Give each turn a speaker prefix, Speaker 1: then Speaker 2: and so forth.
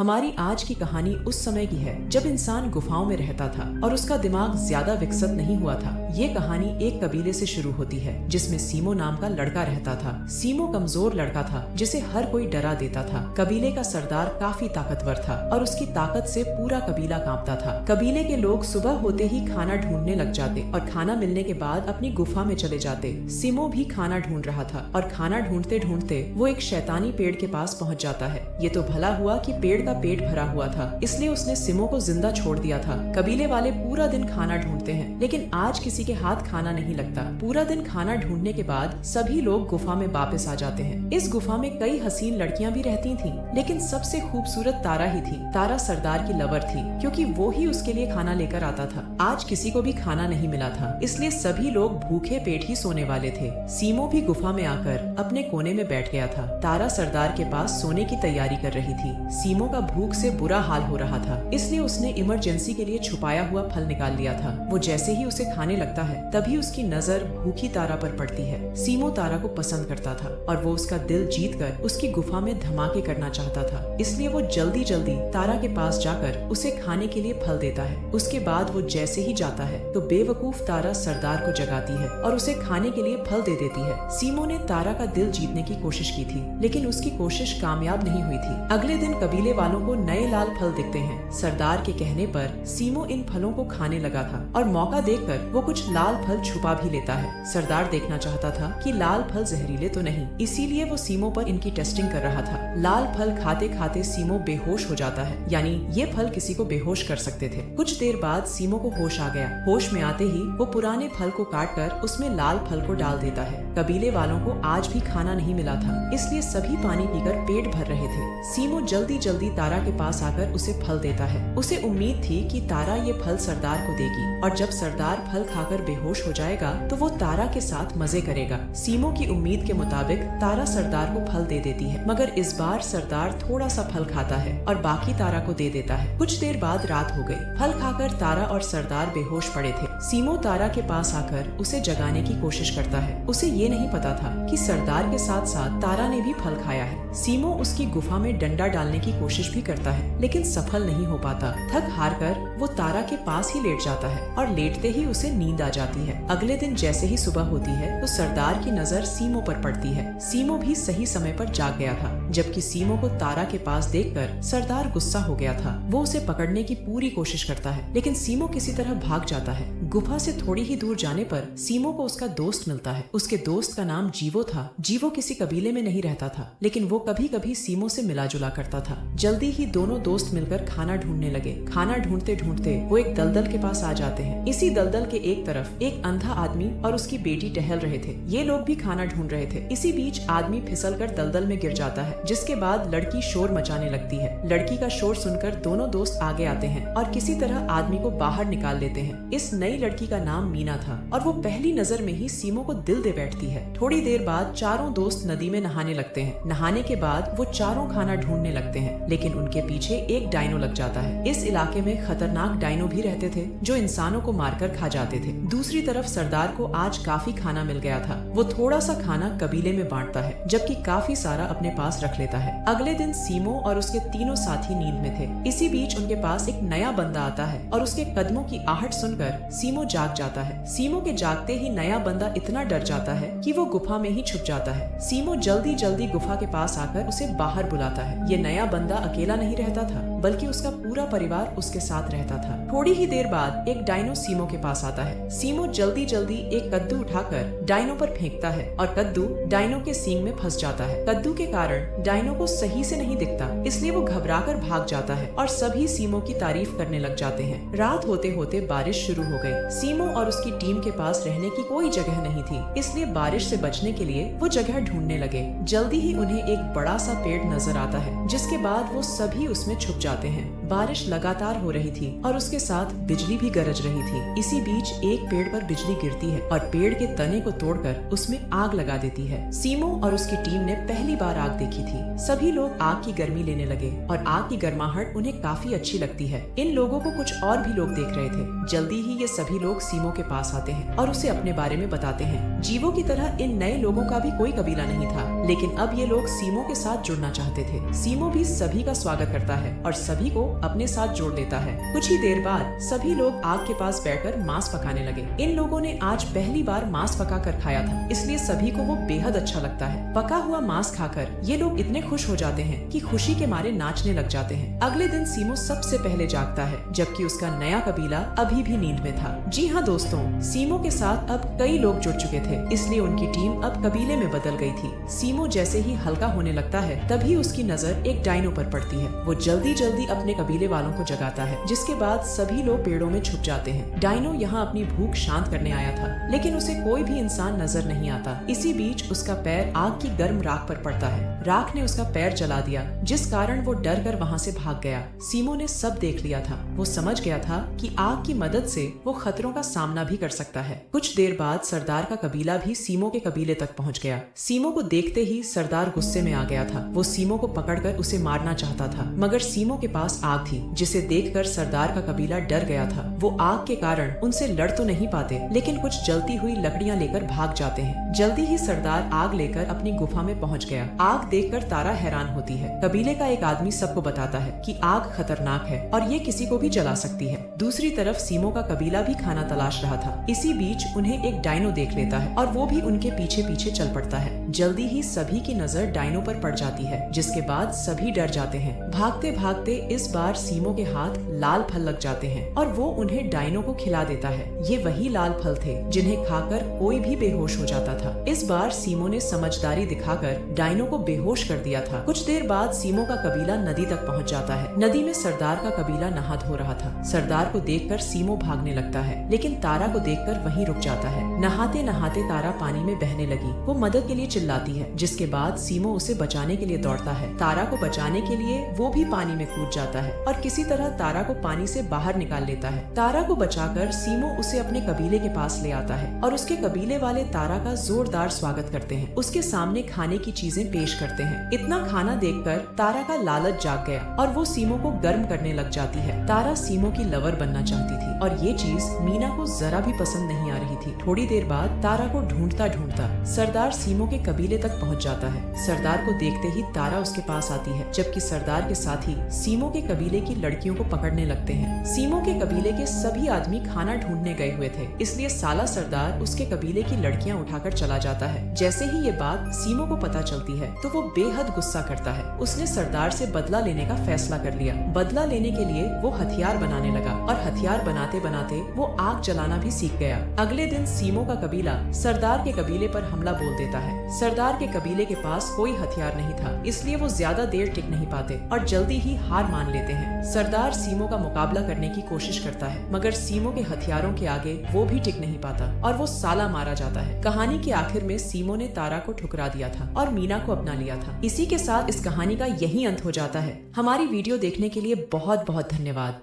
Speaker 1: हमारी आज की कहानी उस समय की है जब इंसान गुफाओं में रहता था और उसका दिमाग ज्यादा विकसित नहीं हुआ था। ये कहानी एक कबीले से शुरू होती है जिसमें सीमो नाम का लड़का रहता था। सीमो कमजोर लड़का था जिसे हर कोई डरा देता था। कबीले का सरदार काफी ताकतवर था और उसकी ताकत से पूरा कबीला कांपता था। कबीले के लोग सुबह होते ही खाना ढूंढने लग जाते और खाना मिलने के बाद अपनी गुफा में चले जाते। सीमो भी खाना ढूंढ रहा था और खाना ढूंढते ढूंढते वो एक शैतानी पेड़ के पास पहुंच जाता है। ये तो भला हुआ कि पेड़ का पेट भरा हुआ था, इसलिए उसने सीमो को जिंदा छोड़ दिया था। कबीले वाले पूरा दिन खाना ढूंढते हैं लेकिन आज किसी के हाथ खाना नहीं लगता। पूरा दिन खाना ढूंढने के बाद सभी लोग गुफा में वापस आ जाते हैं। इस गुफा में कई हसीन लड़कियां भी रहती थीं, लेकिन सबसे खूबसूरत तारा ही थी। तारा सरदार की लवर थी क्योंकि वो ही उसके लिए खाना लेकर आता था। आज किसी को भी खाना नहीं मिला था, इसलिए सभी लोग भूखे पेट ही सोने वाले थे। सीमो भी गुफा में आकर अपने कोने में बैठ गया था। तारा सरदार के पास सोने की तैयारी कर रही थी। सीमो का भूख से बुरा हाल हो रहा था, इसलिए उसने इमरजेंसी के लिए छुपाया हुआ फल निकाल लिया था। वो जैसे ही उसे खाने लगता है तभी उसकी नजर भूखी तारा पर पड़ती है। सीमो तारा को पसंद करता था और वो उसका दिल जीतकर उसकी गुफा में धमाके करना चाहता था, इसलिए वो जल्दी जल्दी तारा के पास जाकर उसे खाने के लिए फल देता है। उसके बाद वो जैसे ही जाता है तो बेवकूफ तारा सरदार को जगाती है और उसे खाने के लिए फल दे देती है। सीमो ने तारा का दिल जीतने की कोशिश की थी, लेकिन उसकी कोशिश कामयाब नहीं हुई थी। अगले दिन कबीले वालों को नए लाल फल दिखते हैं। सरदार के कहने पर सीमो इन फलों को खाने लगा था और मौका देखकर वो कुछ लाल फल छुपा भी लेता है। सरदार देखना चाहता था कि लाल फल जहरीले तो नहीं, इसीलिए वो सीमो पर इनकी टेस्टिंग कर रहा था। लाल फल खाते खाते सीमो बेहोश हो जाता है, यानी ये फल किसी को बेहोश कर सकते थे। कुछ देर बाद सीमो को होश आ गया। होश में आते ही वो पुराने फल को काट कर उसमें लाल फल को डाल देता है। कबीले वालों को आज भी खाना नहीं मिला था, इसलिए सभी पानी पीकर पेट भर रहे थे। सीमो जल्दी जल्दी तारा के पास आकर उसे फल देता है। उसे उम्मीद थी कि तारा ये फल सरदार को देगी और जब सरदार फल खाकर बेहोश हो जाएगा तो वो तारा के साथ मजे करेगा। सीमो की उम्मीद के मुताबिक तारा सरदार को फल दे देती है, मगर इस बार सरदार थोड़ा सा फल खाता है और बाकी तारा को दे देता है। कुछ देर बाद रात हो गई। फल खाकर तारा और सरदार बेहोश पड़े थे। सीमो तारा के पास आकर उसे जगाने की कोशिश करता है। उसे ये नहीं पता था कि सरदार के साथ साथ तारा ने भी फल खाया है। सीमो उसकी गुफा में डंडा डालने की कोशिश भी करता है, लेकिन सफल नहीं हो पाता। थक हार कर वो तारा के पास ही लेट जाता है और लेटते ही उसे नींद आ जाती है। अगले दिन जैसे ही सुबह होती है तो सरदार की नजर सीमो पर पड़ती है। सीमो भी सही समय पर जाग गया था, जबकि सीमो को तारा के पास देखकर सरदार गुस्सा हो गया था। वो उसे पकड़ने की पूरी कोशिश करता है, लेकिन सीमो किसी तरह भाग जाता है। गुफा से थोड़ी ही दूर जाने पर सीमो को उसका दोस्त मिलता है। उसके दोस्त का नाम जीवो था। जीवो किसी कबीले में नहीं रहता था, लेकिन वो कभी कभी सीमो से मिला जुला करता था। जल्दी ही दोनों दोस्त मिलकर खाना ढूंढने लगे। खाना ढूंढते ढूंढते वो एक दलदल के पास आ जाते हैं। इसी दलदल के एक तरफ एक अंधा आदमी और उसकी बेटी टहल रहे थे। ये लोग भी खाना ढूंढ रहे थे। इसी बीच आदमी फिसलकर दलदल में गिर जाता है, जिसके बाद लड़की शोर मचाने लगती है। लड़की का शोर सुनकर दोनों दोस्त आगे आते हैं और किसी तरह आदमी को बाहर निकाल लेते हैं। इस नई लड़की का नाम मीना था और वो पहली नजर में ही सीमो को दिल दे बैठती है। थोड़ी देर बाद चारों दोस्त नदी में नहाने लगते हैं। नहाने के बाद वो चारों खाना ढूंढने लगते हैं, लेकिन उनके पीछे एक डायनो लग जाता है। इस इलाके में खतरनाक डायनो भी रहते थे जो इंसानों को मारकर खा जाते थे। दूसरी तरफ सरदार को आज काफी खाना मिल गया था। वो थोड़ा सा खाना कबीले में बांटता है, जबकि काफी सारा अपने पास रख लेता है। अगले दिन सीमो और उसके तीनों साथी नींद में थे। इसी बीच उनके पास एक नया बंदा आता है और उसके कदमों की आहट सुनकर सीमो जाग जाता है। सीमो के जागते ही नया बंदा इतना डर जाता है कि वो गुफा में ही छुप जाता है। सीमो जल्दी जल्दी गुफा के पास आकर उसे बाहर बुलाता है। ये नया बंदा अकेला नहीं रहता था, बल्कि उसका पूरा परिवार उसके साथ रहता था। थोड़ी ही देर बाद एक डायनो सीमो के पास आता है। सीमो जल्दी जल्दी एक कद्दू उठाकर डायनो पर फेंकता है और कद्दू डायनो के सींग में फंस जाता है। कद्दू के कारण डायनो को सही से नहीं दिखता, इसलिए वो घबराकर भाग जाता है और सभी सीमो की तारीफ करने लग जाते हैं। रात होते होते बारिश शुरू हो गई। सीमो और उसकी टीम के पास रहने की कोई जगह नहीं थी, इसलिए बारिश से बचने के लिए वो जगह ढूंढने लगे। जल्दी ही उन्हें एक बड़ा सा पेड़ नजर आता है, जिसके बाद वो सभी उसमें छुप जाते हैं। बारिश लगातार हो रही थी और उसके साथ बिजली भी गरज रही थी। इसी बीच एक पेड़ पर बिजली गिरती है और पेड़ के तने को तोड़कर उसमें आग लगा देती है। सीमो और उसकी टीम ने पहली बार आग देखी थी। सभी लोग आग की गर्मी लेने लगे और आग की गर्माहट उन्हें काफी अच्छी लगती है। इन लोगों को कुछ और भी लोग देख रहे थे। जल्दी ही ये सभी लोग सीमो के पास आते हैं और उसे अपने बारे में बताते हैं। जीवो की तरह इन नए लोगों का भी कोई कबीला नहीं था, लेकिन अब ये लोग सीमो के साथ जुड़ना चाहते थे। सीमो भी सभी का स्वागत करता है और सभी को अपने साथ जोड़ देता है। कुछ ही देर बाद सभी लोग आग के पास बैठकर मांस पकाने लगे। इन लोगों ने आज पहली बार मांस पका कर खाया था, इसलिए सभी को वो बेहद अच्छा लगता है। पका हुआ मांस खाकर ये लोग इतने खुश हो जाते हैं कि खुशी के मारे नाचने लग जाते हैं। अगले दिन सीमो सबसे पहले जागता है, जबकि उसका नया कबीला अभी भी नींद में था। जी हाँ दोस्तों, सीमो के साथ अब कई लोग जुड़ चुके थे, इसलिए उनकी टीम अब कबीले में बदल गई थी। सीमो जैसे ही हल्का होने लगता है, तभी उसकी नजर एक डायनो पर पड़ती है। वो जल्दी जल्दी अपने कबीले वालों को जगाता है, जिसके बाद सभी लोग पेड़ों में छुप जाते हैं। डायनो यहाँ अपनी भूख शांत करने आया था, लेकिन उसे कोई भी इंसान नजर नहीं आता। इसी बीच उसका पैर आग की गर्म राख पर पड़ता है। राख ने उसका पैर जला दिया, जिस कारण वो डर कर वहाँ से भाग गया। सीमो ने सब देख लिया था। वो समझ गया था कि आग की मदद से वो खतरों का सामना भी कर सकता है। कुछ देर बाद सरदार का कबीला भी सीमो के कबीले तक पहुँच गया। सीमो को देखते ही सरदार गुस्से में आ गया था। वो सीमो को पकड़कर उसे मारना चाहता था, मगर सीमो के पास आग थी, जिसे देखकर सरदार का कबीला डर गया था। वो आग के कारण उनसे लड़ तो नहीं पाते, लेकिन कुछ जलती हुई लकड़ियाँ लेकर भाग जाते हैं। जल्दी ही सरदार आग लेकर अपनी गुफा में पहुँच गया। आग देखकर तारा हैरान होती है। कबीले का एक आदमी सबको बताता है कि आग खतरनाक है और ये किसी को भी जला सकती है। दूसरी तरफ सीमो का कबीला भी खाना तलाश रहा था। इसी बीच उन्हें एक डायनो देख लेता है और वो भी उनके पीछे पीछे चल पड़ता है। जल्दी ही सभी की नजर डायनो पर पड़ जाती है, जिसके बाद सभी डर जाते हैं। भागते भागते इस बार सीमो के हाथ लाल फल लग जाते हैं और वो उन्हें डायनो को खिला देता है। ये वही लाल फल थे जिन्हें खाकर कोई भी बेहोश हो जाता था। इस बार सीमो ने समझदारी दिखाकर डायनो को बेहोश कर दिया था। कुछ देर बाद सीमो का कबीला नदी तक पहुंच जाता है। नदी में सरदार का कबीला नहा धो रहा था। सरदार को देखकर सीमो भागने लगता है, लेकिन तारा को देखकर वहीं रुक जाता है। नहाते नहाते तारा पानी में बहने लगी। वो मदद के लिए चिल्लाती है, जिसके बाद सीमो उसे बचाने के लिए दौड़ता है। तारा को बचाने के लिए वो भी पानी में कूद जाता है और किसी तरह तारा को पानी से बाहर निकाल लेता है। तारा को बचाकर सीमो उसे अपने कबीले के पास ले आता है और उसके कबीले वाले तारा का जोरदार स्वागत करते हैं। उसके सामने खाने की चीजें पेश करते हैं। इतना खाना देखकर तारा का लालच जाग गया और वो सीमो को गर्म करने लग जाती है। तारा सीमो की लवर बनना चाहती थी और ये चीज मीना को जरा भी पसंद नहीं आ रही थी। थोड़ी देर बाद तारा को ढूंढता ढूंढता सरदार सीमो के कबीले तक पहुंच जाता है। सरदार को देखते ही तारा उसके पास आती है, जबकि सरदार के साथी सीमो के कबीले की लड़कियों को पकड़ने लगते हैं। सीमो के कबीले के सभी आदमी खाना ढूंढने गए हुए थे, इसलिए साला सरदार उसके कबीले की लड़कियां उठाकर चला जाता है। जैसे ही ये बात सीमो को पता चलती है, तो वो बेहद गुस्सा करता है। उसने सरदार से बदला लेने का फैसला कर लिया। बदला लेने के लिए वो हथियार बनाने लगा और हथियार बनाते बनाते वो आग जलाना भी सीख गया। अगले दिन सीमो का कबीला सरदार के कबीले पर हमला बोल देता है। सरदार के कबीले के पास कोई हथियार नहीं था, इसलिए वो ज्यादा देर टिक नहीं पाते और जल्दी ही हार मान लेते हैं। सरदार सीमो का मुकाबला करने की कोशिश करता है, मगर सीमो के हथियारों के आगे वो भी टिक नहीं पाता और वो साला मारा जाता है। कहानी के आखिर में सीमो ने तारा को ठुकरा दिया था और मीना को अपना लिया था। इसी के साथ इस कहानी का यही अंत हो जाता है। हमारी वीडियो देखने के लिए बहुत बहुत धन्यवाद।